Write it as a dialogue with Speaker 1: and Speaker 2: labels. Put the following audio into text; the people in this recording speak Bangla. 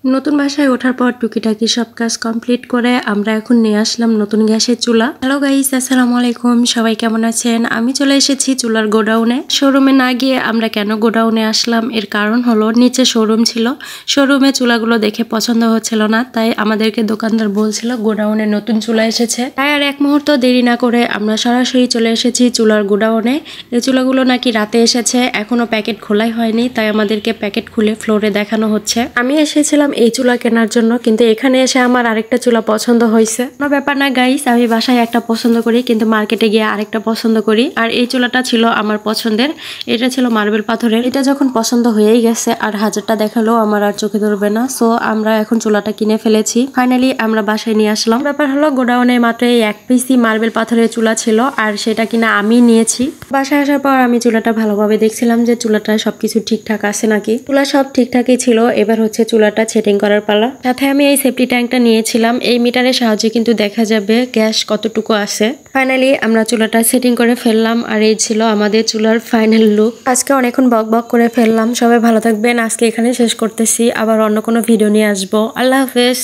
Speaker 1: নতুন বাসায় ওঠার পর টুকিটাকি সব কাজ কমপ্লিট করে আমরা এখন নিয়ে আসলাম নতুন গ্যাসের চুলা। হ্যালো গাইস, আসসালামু আলাইকুম। সবাই কেমন আছেন? আমি চলে এসেছি চুলার গোডাউনে। শোরুমে না গিয়ে আমরা কেন গোডাউনে আসলাম এর কারণ হলো নিচে শোরুম ছিল, শোরুমে চুলাগুলো দেখে পছন্দ হচ্ছিল না, তাই আমাদেরকে দোকানদার বলছিল গোডাউনে নতুন চুলা এসেছে। তাই আর এক মুহূর্ত দেরি না করে আমরা সরাসরি চলে এসেছি চুলার গোডাউনে। এই চুলাগুলো নাকি রাতে এসেছে, এখনো প্যাকেট খোলাই হয়নি, তাই আমাদেরকে প্যাকেট খুলে ফ্লোরে দেখানো হচ্ছে। আমি এসেছিলাম এই চুলা কেনার জন্য, কিন্তু এখানে এসে আমার আরেকটা চুলা পছন্দ হয়েছে। কোনো ব্যাপার না গাইস, আমি বাসায় একটা পছন্দ করি কিন্তু মার্কেটে গিয়ে আরেকটা পছন্দ করি। আর এই চুলাটা ছিল আমার পছন্দের, এটা ছিল মার্বেল পাথরের। এটা যখন পছন্দ হয়েই গেছে আর হাজারটা দেখালেও আমার আর চোখে ধরবে না, সো আমরা এখন চুলাটা কিনে ফেলেছি। ফাইনালি আমরা বাসায় নিয়ে আসলাম। ব্যাপার হলো গোডাউনে মাত্র এই এক পিসি মার্বেল পাথরের চুলা ছিল, আর সেটা কিনা আমি নিয়েছি। বাসায় আসার পর আমি চুলাটা ভালোভাবে দেখছিলাম যে চুলাটা সবকিছু ঠিকঠাক আছে নাকি। চুলা সব ঠিকঠাকই ছিল, এবার হচ্ছে চুলাটা সেটিং করার পালা। সাথে আমি এই সেফটি ট্যাঙ্কটা নিয়েছিলাম, এই মিটারের সাহায্যে কিন্তু দেখা যাবে গ্যাস কতটুকু আছে। ফাইনালি আমরা চুলাটা সেটিং করে ফেললাম, আর এই ছিল আমাদের চুলার ফাইনাল লুক। আজকে অনেকক্ষণ বক বক করে ফেললাম। সবাই ভালো থাকবেন, আজকে এখানে শেষ করতেছি, আবার অন্য কোনো ভিডিও নিয়ে আসবো। আল্লাহ হাফেজ।